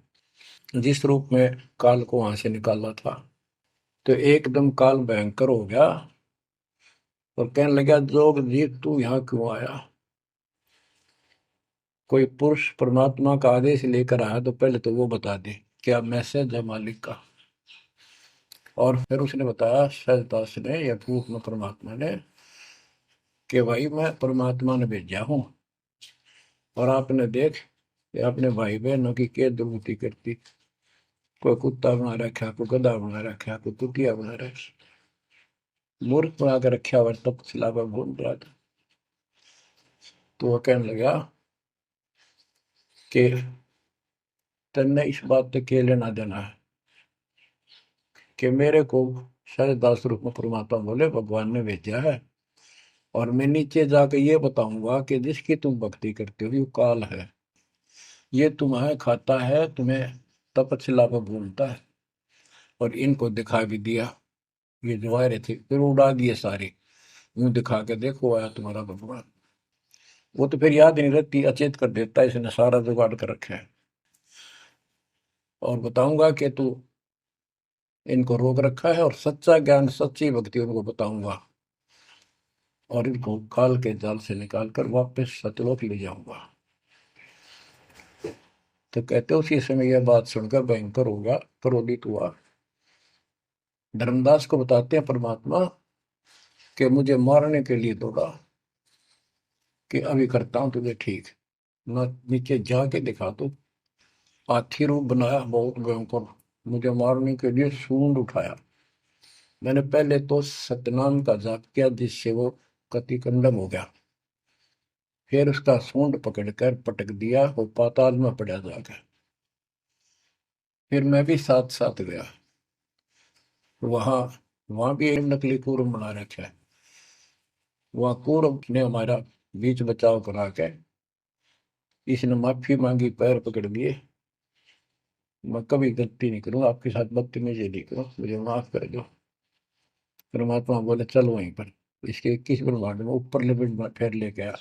जिस रूप में काल को वहां से निकाला था, तो एकदम काल भयंकर हो गया और कहने लगा जोगजीत तू यहाँ क्यों आया? कोई पुरुष परमात्मा का आदेश लेकर आया तो पहले तो वो बता दे क्या मैसेज है मालिक का। और फिर उसने बताया सहजदास ने या रूप में परमात्मा ने कि भाई मैं परमात्मा ने भेजा हूं, और आपने देख अपने भाई बहनों की क्या दुर्गति करती, कोई कुत्ता बना रखा, कोई गधा बना रखा, कोई कुतिया बना रखा, मूर्ख बना कर रखा हुआ, तब सिलावा घूम रहा था। तो वह कहने लगा कि तेने इस बात से क्या लेना देना है कि मेरे को सहजदास रूप में परमात्मा बोले भगवान ने भेजा है, और मैं नीचे जाकर ये बताऊंगा कि जिसकी तुम भक्ति करते हो ये काल है, ये तुम्हें खाता है, तुम्हें तपस्या पर भूलता है। और इनको दिखा भी दिया, ये जो आ रहे थे फिर उड़ा दिए सारे, यूं दिखा के देखो आया तुम्हारा भगवान। वो तो फिर याद नहीं रहती, अचेत कर देता है, इसने सारा जुगाड़ कर रखा है। और बताऊंगा कि तू इनको रोक रखा है, और सच्चा ज्ञान सच्ची भक्ति उनको बताऊंगा, और इनको काल के जाल से निकाल कर वापस सतलोक ले जाऊंगा। तो कहते उसी समय यह बात सुनकर भयंकर होगा, क्रोधित हुआ। धर्मदास को बताते हैं परमात्मा कि मुझे मारने के लिए दौड़ा कि अभी करता हूं तुझे ठीक, न नीचे जाके दिखा दो। हाथी रूप बनाया बहुत भयंकर, मुझे मारने के लिए सूंड उठाया। मैंने पहले तो सतनाम का जाप किया जिससे वो कति कंडम हो गया, फिर उसका सूंड पकड़कर पटक दिया, वो पाताल में पड़ा जाकर। फिर मैं भी साथ साथ गया, वहां वहां भी एक नकली कूर्म बना रखा है, वहां कूर्म ने हमारा बीच बचाव करा के इसने माफी मांगी, पैर पकड़ लिए, मैं कभी गलती नहीं करूँ आपके साथ, बदतमीजी नहीं करूँ, मुझे माफ कर दो। परमात्मा बोले चल वहीं पर इसके 21 ब्रह्मांड में ऊपर लिमिट में फिर लेके आया।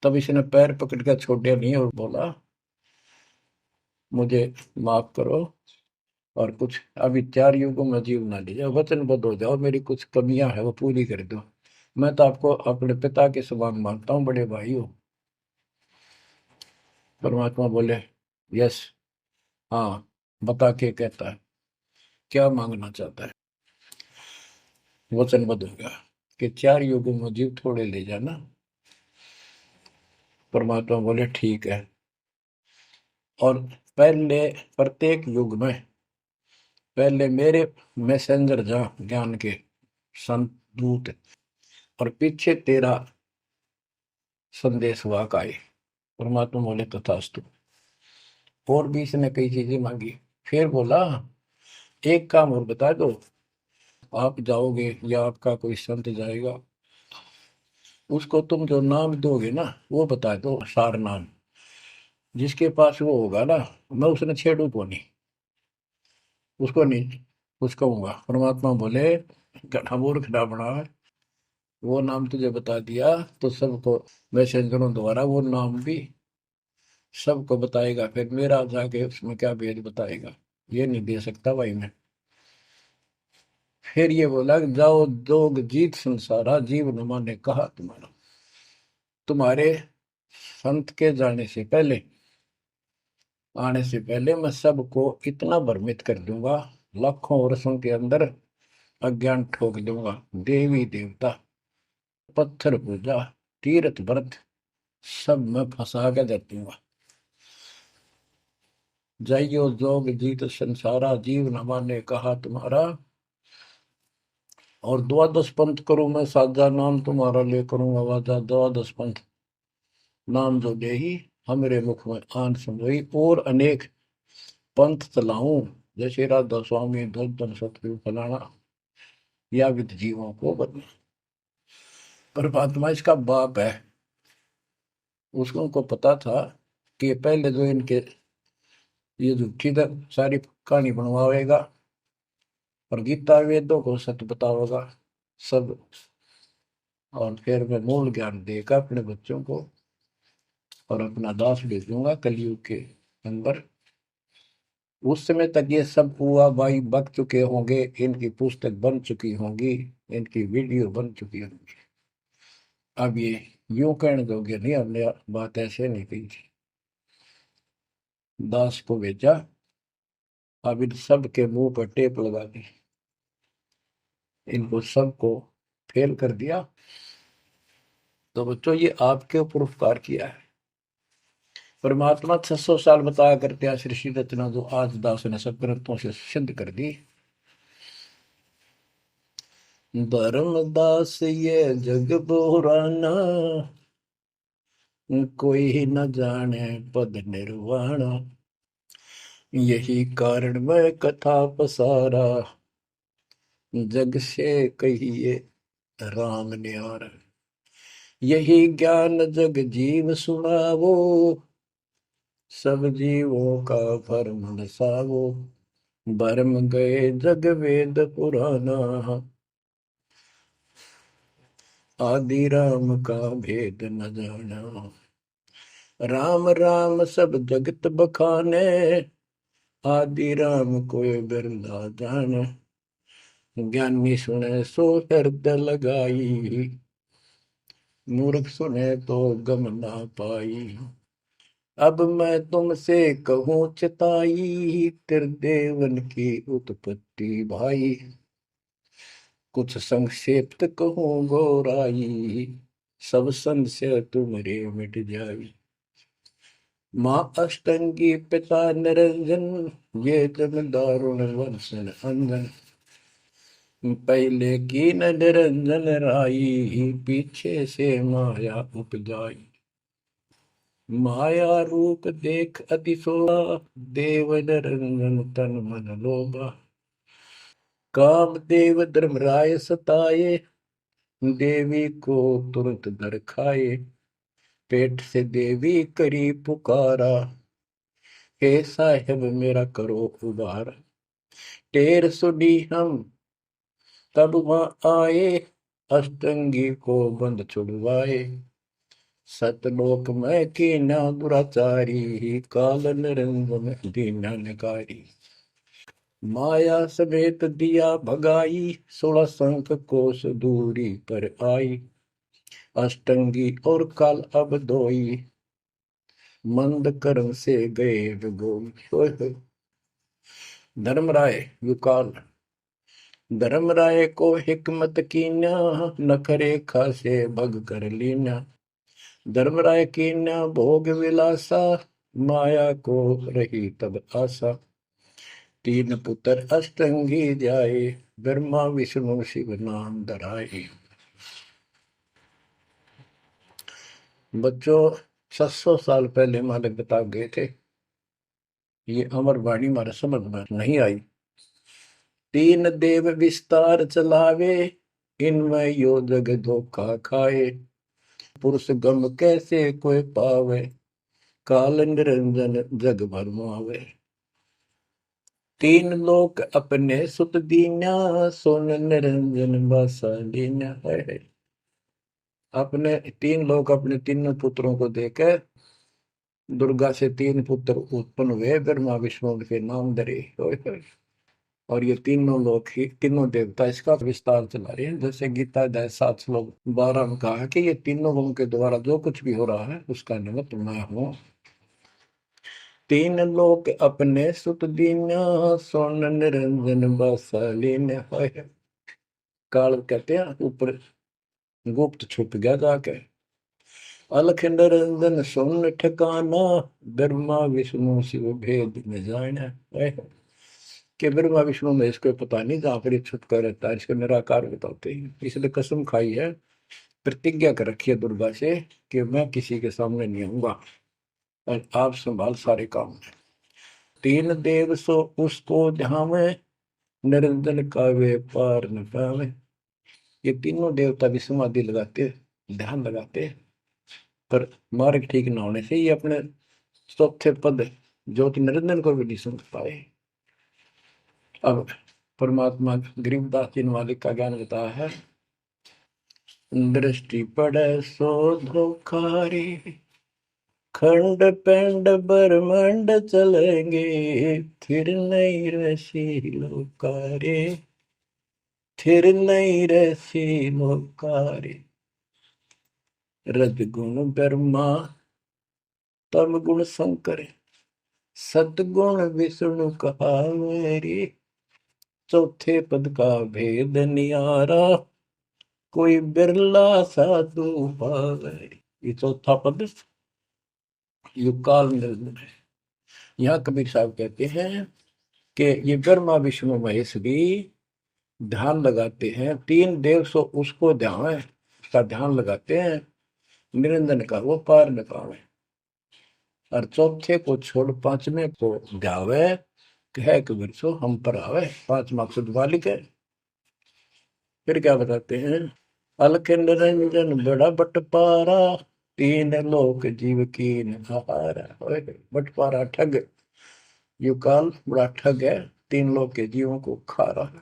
तब इसने पैर पकड़ कर छोड़े नहीं और बोला मुझे माफ करो, और कुछ अभी 4 युगों में जीव ना लीजिए, वचनबद्ध हो जाओ, मेरी कुछ कमियां है वो पूरी कर दो। मैं तो आपको अपने पिता के समान मानता हूँ, बड़े भाई हो। परमात्मा बोले यस, हाँ, बता के कहता है क्या मांगना चाहता है। वचनबद्ध हो गया कि 4 युगों में जीव थोड़े ले जाना। परमात्मा बोले ठीक है। और पहले प्रत्येक युग में पहले मेरे मैसेंजर जा ज्ञान के संत दूत, और पीछे तेरा संदेश वाहक आए। परमात्मा बोले तथास्तु। और भी इसने कई चीजें मांगी। फिर बोला एक काम और बता दो, आप जाओगे या आपका कोई संत जाएगा, उसको तुम जो नाम दोगे ना वो बता दो, सार नाम। जिसके पास वो होगा ना, मैं उसने छेड़ू को नहीं, उसको नहीं कुछ कहूंगा। परमात्मा बोले गधा मूर्ख ना बना, वो नाम तुझे बता दिया तो सबको मैसेंजरों द्वारा वो नाम भी सबको बताएगा, फिर मेरा जाके उसमें क्या भेद बताएगा, ये नहीं दे सकता भाई मैं। फिर ये बोला कि जाओ जोग जीत संसारा, जीव न माने कहा तुम्हारा। तुम्हारे संत के जाने से पहले, आने से पहले मैं सबको इतना भ्रमित कर दूंगा, लाखों वर्षों के अंदर अज्ञान ठोक दूंगा। देवी देवता, पत्थर पूजा, तीर्थ व्रत सब मैं फंसा के दे दूंगा। जाइयो जोग जीत संसारा, जीव न माने कहा तुम्हारा। और द्वादश पंथ करूं मैं साजा, नाम तुम्हारा ले करूं आवाजा। द्वादश पंथ नाम जो देही, हमरे मुख में आन समोई। और अनेक पंथ चलाऊं, जैसे राधा स्वामी, धन सतगुरु फलाना, या विद जीवों को बदला। परमात्मा इसका बाप है। उसको उनको पता था कि पहले जो इनके ये झूठी सारी कहानी बनवाएगा और गीता वेदों को सत्य बताओगा सब, और फिर मैं मूल ज्ञान देगा अपने बच्चों को, और अपना दास भेजूंगा कलयुग के अंदर। उस समय तक ये सब हुआ भाई बक चुके होंगे, इनकी पुस्तक बन चुकी होंगी, इनकी वीडियो बन चुकी होंगी। अब ये यूं कहने दोगे नहीं, हमने बात ऐसे नहीं कही थी। दास को भेजा, अब इन सब के मुंह पर टेप लगा दी, इनको सबको फेल कर दिया। तो बच्चों ये आपके ऊपर उपकार किया है। परमात्मा 600 साल बताया करते हैं सृष्टि रचना, जो आज दास ने सब ग्रंथों से सिद्ध कर दी। धर्मदास ये जग बोराना, कोई न जाने पद निर्वाणा। यही कारण मैं कथा पसारा, जग से कहिए राम न्यारा। यही ज्ञान जग जीव सुनावो, सब जीवों का भरम नसावो। भरम गए जग वेद पुराना, आदि राम का भेद न जाना। राम राम सब जगत बखाने, आदि राम कोई बिरला जाने। ज्ञानी सुने सो हृदय लगाई, मूर्ख सुने तो गम ना पाई। अब मैं तुमसे कहूँ चिताई, त्रिदेवन की उत्पत्ति भाई। कुछ संक्षेप्त कहूँ गौराई, सब संशय तुमरे मिट जाई। माँ अष्टंगी पिता निरंजन, ये जग दारुण वर्षण अंजन। पहले की न निरंजन राई, पीछे से माया उपजाई। माया रूप देख अति शोभा, देव निरंजन तन मन लोभा। काम देव धर्मराय सताए, देवी को तुरंत दर खाए। पेट से देवी करी पुकारा, हे साहेब मेरा करो उबार। टेर सुनी हम तब वहां आए, अष्टंगी को बंद छुड़वाए। सतलोक में कीना दुराचारी, काल निरंजन दीनानकारी। माया समेत दिया भगाई, 16 संख कोस दूरी पर आई। अष्टंगी और काल अब दोई, मंद कर्म से गए विगोल। होय होय। धर्मराय युकाल। धर्मराय को हिकमत कीन्या, नखरे खासे भग कर लीन्या। धर्मराय कीन्या भोग विलासा, माया को रही तब आशा। तीन पुत्र अष्टंगी जाए, ब्रह्मा विष्णु शिव नाम धराए। बच्चों 700 साल पहले मालिक बता गए थे, ये अमर वाणी हमारे समझ में नहीं आई। तीन देव विस्तार चलावे, इनमें यो जग धोखा खाए। पुरुष गम कैसे कोई पावे, काल निरंजन जग भरमावे। तीन लोक अपने सुत दीन्या, सोन निरंजन बासा लीन्या है। अपने तीन लोग अपने तीनों पुत्रों को देकर दुर्गा से तीन पुत्र उत्पन्न हुए, ब्रह्मा विष्णु के नाम धरे। और ये तीनों लोग ही तीनों देवता इसका विस्तार चला रहे हैं। जैसे गीता अध्याय 7 श्लोक 12 में कहा है कि ये तीनों लोगों के द्वारा जो कुछ भी हो रहा है उसका निमित्त मैं हूं। तीन लोग अपने सुत दीन्या, सोन निरंजन बसलीन। काल कहते हैं ऊपर गुप्त छुप गया जाके। अलख निरंजन सुन ठिकाना, ब्रह्मा विष्णु शिव भेद न जाना। कि ब्रह्मा विष्णु में इसको पता नहीं, जहां पर छुप कर रहता है इसको निराकार बताते हैं। इसलिए कसम खाई है, प्रतिज्ञा कर रखी है दुर्गा से कि मैं किसी के सामने नहीं आऊंगा और आप संभाल सारे काम। तीन देव सो उसको ध्यावे, निरंजन का वे पार न पावे। ये तीनों देवता भी समाधि लगाते, ध्यान लगाते, पर मार्ग ठीक न होने से ये अपने चौथे पद ज्योति निरंजन को भी नहीं समझ पाए। अब परमात्मा गरीबदास जी ने मालिक का ज्ञान बताया है। दृष्टि पड़े सो धोखारी, खंड पेंड ब्रह्मांड चलेंगे, फिर नहीं रसी लोकारे, फिर नहीं रसी लोकारे। रजगुण ब्रह्मा तम गुण शंकर, सतगुण विष्णु कहा मेरी। चौथे पद का भेद नियारा, कोई बिरला साधु पावे। ये चौथा पद युगकाल निरंजन है। यहाँ कबीर साहब कहते हैं कि ये ब्रह्मा विष्णु महेश भी ध्यान लगाते हैं। तीन देव सो उसको ध्यान है, उसका ध्यान लगाते हैं, निरंजन का वो पार न पावे। और चौथे को छोड़ पांचवें को ध्यावे, कह कबीर सो हम पर आवे। पांच मकसद वालिक है। फिर क्या बताते हैं, अलख निरंजन बड़ा बटपारा, तीन लोक जीव कीन आहारा। बटपारा ठग, युकाल बड़ा ठग है, तीन लोक के जीवों को खा रहा है।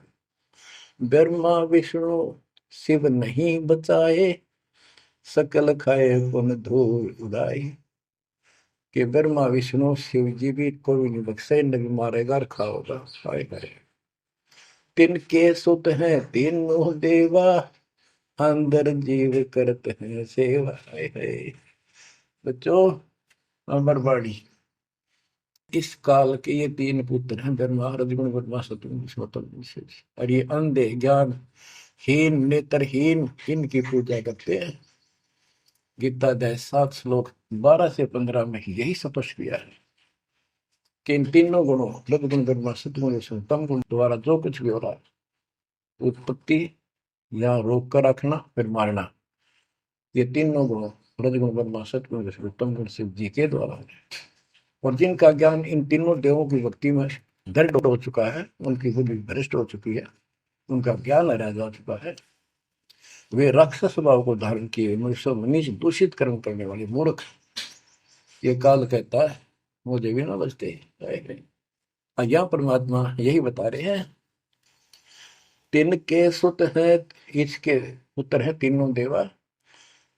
ब्रह्मा विष्णु शिव नहीं बचाए, सकल खाए पुन धूल उड़ाई। कि ब्रह्मा विष्णु शिव जी भी कोई नहीं बख्शे, न भी मारेगा और खाओगा। हाय हाय। तिनके सुत हैं तीनों देवा, अंदर जीव करते हैं सेवा। हाय हाय। बच्चों अमरवाणी, इस काल के ये तीन पुत्र हैं, ब्रह्मा रजगुण ब्रह्मा सतगुण विष्णु विशेष। और ये अंधे ज्ञान हीन नेत्रहीन इनकी पूजा करते हैं। गीता अध्याय 7 श्लोक 12 से 15 में यही स्पष्ट किया है कि इन तीनों गुणों रजगुण ब्रह्मा सतगुण विष्णु तम गुण द्वारा जो कुछ भी हो रहा है, उत्पत्ति या रोक कर रखना फिर मारना, ये तीनों गुणों रजगुण ब्रह्मा सतगुण विष्णु तम गुण शिव जी के द्वारा है। और जिनका ज्ञान इन तीनों देवों की भक्ति में दृढ़ हो चुका है, उनकी बुद्धि भ्रष्ट हो चुकी है, उनका ज्ञान हरा जा चुका है, वे राक्षस स्वभाव को धारण किए मनुष्य मनीष दूषित कर्म करने वाले मूर्ख, ये काल कहता है मुझे भी ना बचते। यहाँ परमात्मा यही बता रहे हैं, तिनके सुत हैं, इसके पुत्र हैं तीनों देवा,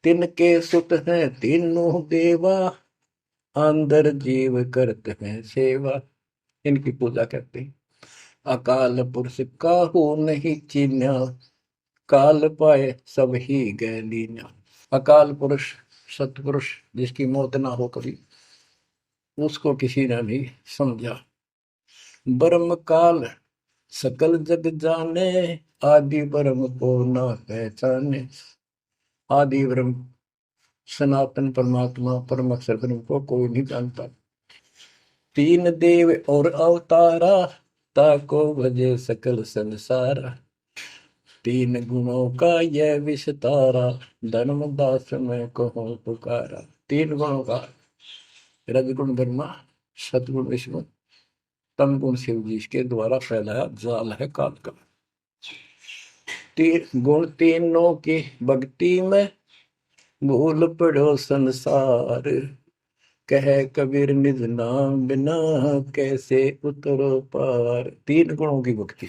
तिनके सुत हैं तीनों देवा, अंदर जीव करते हैं सेवा। इनकी पूजा करते हैं। अकाल पुरुष काहू नहीं चीन्या, काल पाए सब ही गए लीन्या। अकाल पुरुष सतपुरुष जिसकी मौत ना हो कभी, उसको किसी ने नहीं समझा। ब्रह्म काल सकल जग जाने, आदि ब्रह्म को न पहचाने। आदि ब्रह्म सनातन परमात्मा परम अक्षर ब्रह्म को कोई नहीं जानता। तीन देव और अवतारा, ताको भजे सकल संसारा। तीन गुणों का यह विस्तारा, धर्मदास में कहो पुकारा। तीन गुणों का, रजगुण ब्रह्मा, सतगुण विष्णु, तम गुण शिव जी के द्वारा फैलाया जाल है काल का। तीन गुण तीनों की भक्ति में, भूल पड़ो संसार। कह कबीर निज नाम बिना, कैसे उतरो पार। तीन गुणों की भक्ति,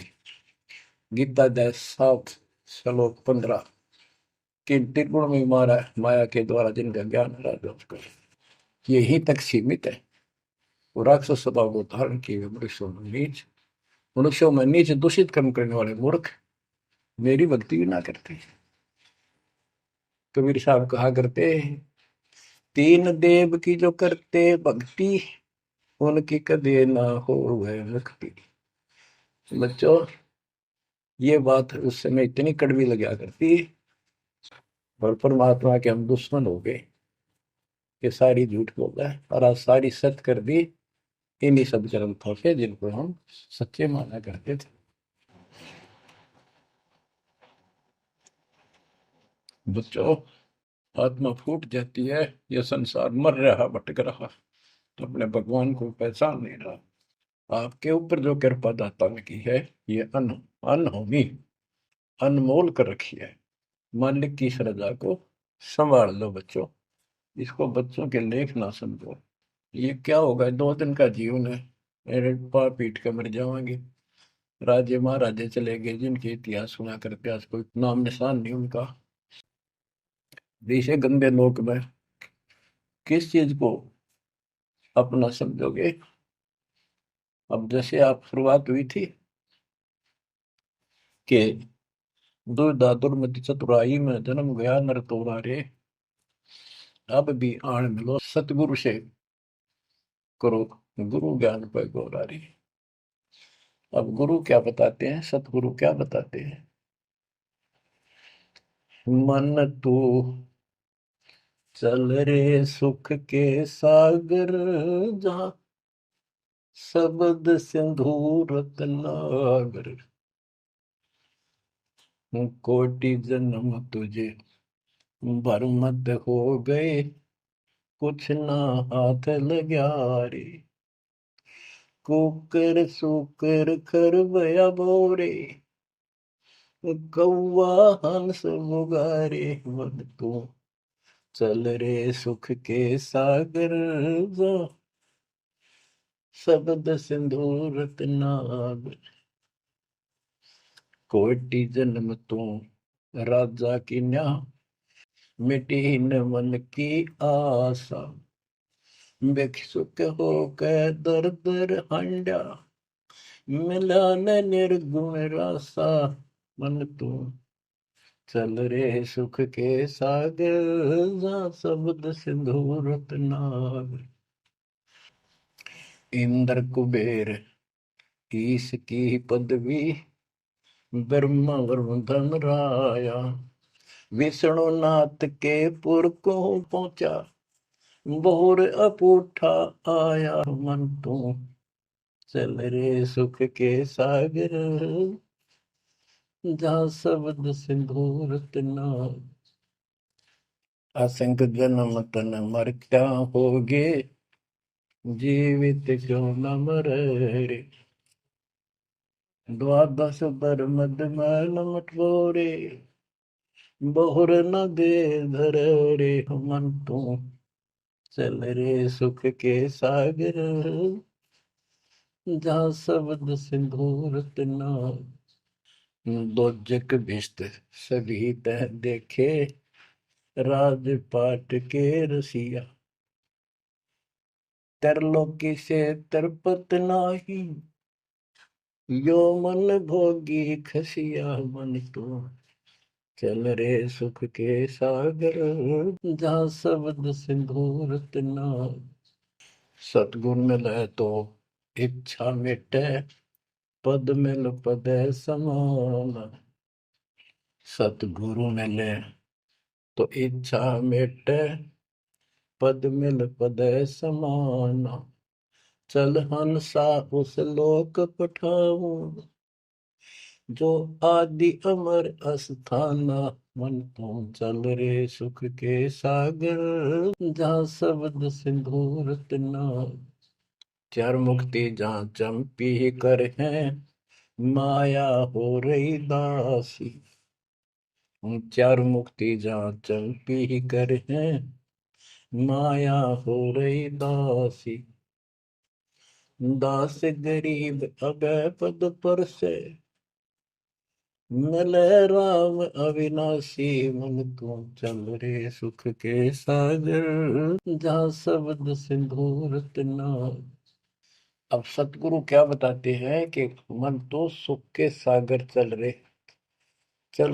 गीता अध्याय 7 श्लोक 15। कि त्रिगुण में मारा माया के द्वारा जिनका ज्ञान राजा उसका यही तक सीमित है। वो राक्षस स्वभाव को धारण किए मनुष्यों में नीच, मनुष्यों में नीच दूषित कर्म करने वाले मूर्ख मेरी भक्ति भी ना करते। कबीर साहब कहा करते, तीन देव की जो करते भक्ति, उनकी कदे ना हो वह मुक्ति। बच्चों, ये बात उस समय इतनी कड़वी लगा करती, और परमात्मा के हम दुश्मन हो गए कि सारी झूठ बोल रहा है, और आज सारी सत्य कर दी इन्हीं सब ग्रंथों से जिनको हम सच्चे माना करते थे। बच्चों, आत्मा फूट जाती है, यह संसार मर रहा भटक रहा, तो अपने भगवान को पहचान नहीं रहा। आपके ऊपर जो कृपा दाता ने की है, ये अनहोनी अनमोल कर रखी है। मालिक की श्रद्धा को संभाल लो बच्चों, इसको बच्चों के लेख ना समझो। ये क्या होगा, 2 दिन का जीवन है, मेरे पार पीट कर मर जाएंगे। राजे महाराजे चले गए जिनके इतिहास सुना करते, आज कोई नाम निशान नहीं उनका। इसे गंदे लोक में किस चीज को अपना समझोगे। अब जैसे आप शुरुआत हुई थी कि दुर्धा दुर्मति चतुराई में जन्म गया नर तोरा रे, अब भी आण मिलो सतगुरु से करो गुरु ज्ञान पर गौरा रे। अब गुरु क्या बताते हैं, सतगुरु क्या बताते हैं। मन तू चल रे सुख के सागर, जहाँ शब्द सिंधु रत्नागर। कोटि जन्म तुझे बरमद हो गए, कुछ ना हाथ लग्या रे। कुकर सुकर खरबया बोरे, कौवा हंस मुगारे। मन तू चल रे सुख के सागर, जा शब्द सिंधु रत्नागर। कोटि जन्म तू राजा की न्या, मिटी न मन की आशा। भिक्षुक होकर दर दर हंडा, मिला न निर्गुण रासा। मन तू चल रे सुख के सागर, जा शब्द सिंधु रत्नागर। इंद्र कुबेर ईश की पदवी, ब्रह्मा वरुण धन राया। विष्णु नाथ के पुर को पहुंचा, बोर अपूठा आया। मन तू चल रे सुख के सागर, जहाँ शब्द सिंधु रत्नागर। असंख्य जन्म तन मर क्या होगे, जीवित क्यों न मरे रे। द्वादश बर मद मैल मटोरे, बहुर न दे धर रे। मन तू चल रे सुख के सागर, जहाँ शब्द सिंधु रत्नागर। दोजक भिष्ट सभी तह देखे, राजपाट के रसिया। तरलोकी से तरपत नाही, यो मन भोगी खसिया। मन तो चल रे सुख के सागर, जहाँ शब्द सिंधु रत्नागर। सतगुण मिले तो इच्छा मिटे, पद मिल पदे समान। सतगुरु मिले तो इच्छा मिटे, पद मिल पदे समान। चल हंसा उस लोक पठाऊं, जो आदि अमर अस्थाना। मन तो चल रे सुख के सागर, जहाँ शब्द सिंदूर तना। चार मुक्ति जहाँ चंपी कर है, माया हो रही दासी। चार मुक्ति जहाँ चंपी कर है, माया हो रही दासी। दास गरीब अगय पद पर से, मिले राम अविनाशी। मन तू चल रे सुख के सागर, जहाँ शब्द सिंदूर तना। अब सतगुरु क्या बताते हैं कि मन तो सुख के सागर चल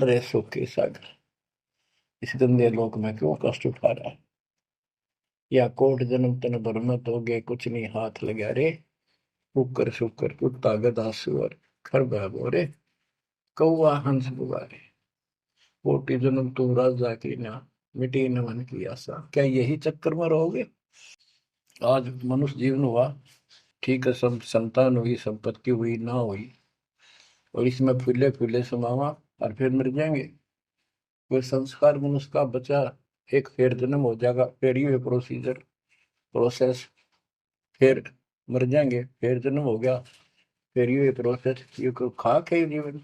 रहे सुख के सागर। इस गंदे लोक में क्यों कष्ट उठा रहा है? या कोट जन्म तन भर में तो गए, कुछ नहीं हाथ लगा रे। शुक्र शुक्र कुत्ता गधा सुअर, खरबा बोरे, कौआ हंस बुआरे। कोटि जन्म तू राजा की ना, मिटी न मन की आशा। क्या यही चक्कर में रहोगे? आज मनुष्य जीवन हुआ, ठीक है, सब संतान हुई, संपत्ति हुई ना हुई, और इसमें फूले फूले समावा और फिर मर जाएंगे। कोई संस्कार मनुष्य का बचा, एक फिर जन्म हो जाएगा, फिर ये प्रोसेस, फिर मर जाएंगे, फिर जन्म हो गया, फिर ये प्रोसेस। ये कोई खाक है जीवन?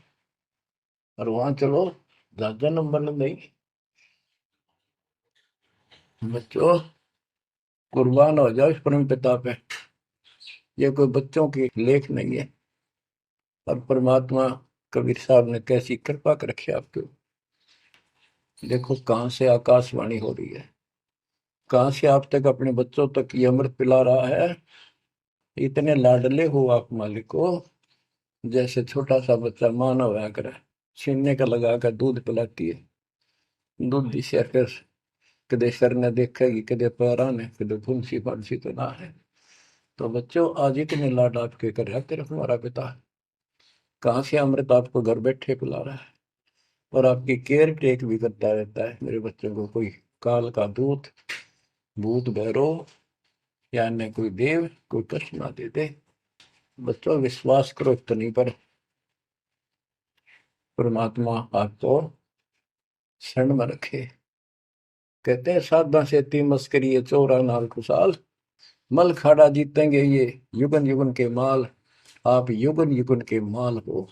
और वहां चलो ज्यादा नंबर नहीं। बच्चों, कुर्बान हो जाओ इस परम पिता पे। ये कोई बच्चों की लेख नहीं है। और परमात्मा कबीर साहब ने कैसी कृपा कर रखी आपके। देखो कहां से आकाशवाणी हो रही है, कहां से आप तक, अपने बच्चों तक ये अमृत पिला रहा है। इतने लाडले हो आप मालिक को, जैसे छोटा सा बच्चा माना हुआ करे, छीनने का लगा कर दूध पिलाती है। दूध दी से कदे सर ने देखेगी, कदे पैरा ने, कदे फुंसी फांसी तो ना है। तो बच्चों, आज इतने लाड आपके कर रहा तेरा हमारा पिता। कहाँ से अमृत आपको घर बैठे पिला रहा है, और आपकी केयर टेक भी करता रहता है मेरे बच्चों को। कोई काल का दूत, भूत भैरव या अन्य कोई देव कोई कष्ट ना दे दे। बच्चों, विश्वास करो इतनी पर, परमात्मा आपको शरण में रखे। कहते हैं साधा से ती मस्करी है, चोरा नाल खुशाल। मल खाड़ा जीतेंगे ये युगन युगन के माल। आप युगन युगन के माल हो।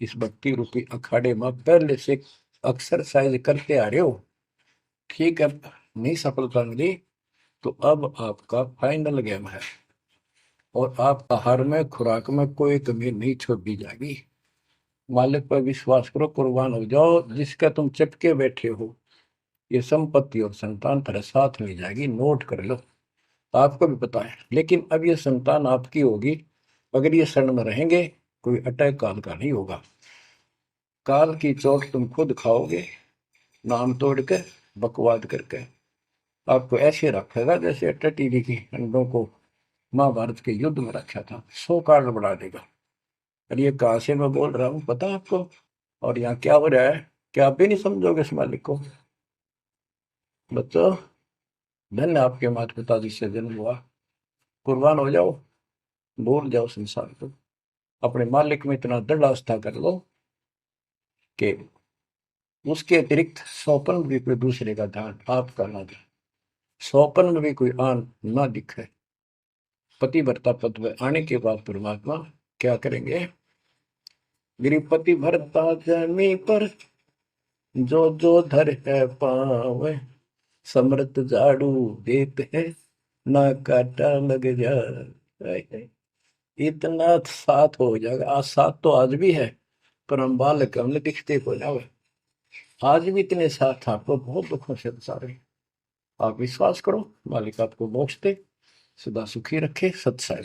इस भक्ति रूपी अखाड़े में पहले से एक्सरसाइज करते आ रहे हो, ठीक है। नहीं सफलता मिली तो अब आपका फाइनल गेम है, और आप आहार में खुराक में कोई कमी नहीं छोड़ी जाएगी। मालिक पर विश्वास करो, कुर्बान हो जाओ। जिसका तुम चटके बैठे हो, ये संपत्ति और संतान तेरे साथ मिल जाएगी, नोट कर लो। आपको भी पता है, लेकिन अब ये संतान आपकी होगी अगर ये शरण में रहेंगे। कोई अटैक काल का नहीं होगा। काल की चोट तुम खुद खाओगे, नाम तोड़ के, बकवाद करके। आपको ऐसे रखेगा जैसे टटीरी की अंडों को महाभारत के युद्ध में रखा था, 100 कार्ड बढ़ा देगा। और ये कहां से मैं बोल रहा हूँ पता है आपको? और यहाँ क्या हो रहा है, क्या आप भी नहीं समझोगे इस मालिक को? बच्चों, धन्य आपके माता पिता जिससे जन्म हुआ। कुर्बान हो जाओ, भूल जाओ संसार को। अपने मालिक में इतना दृढ़ आस्था कर लो कि उसके अतिरिक्त सौपन में भी कोई दूसरे का ध्यान आपका ना दे, सौपन में भी कोई आन ना दिखे। पतिव्रता पद में आने के बाद परमात्मा क्या करेंगे? गिरिपति भरता जमी पर, जो जो धर है पावे। समृत झाड़ू देते हैं, ना काटा लग जाए। इतना साथ हो जाएगा। आज साथ तो आज भी है, पर हम बालक हमने दिखते को जावे। आज भी इतने साथ आपको बहुत दुखों से सारे। आप विश्वास करो, मालिक आपको मोक्ष दे, सदा सुखी रखे। सत्संग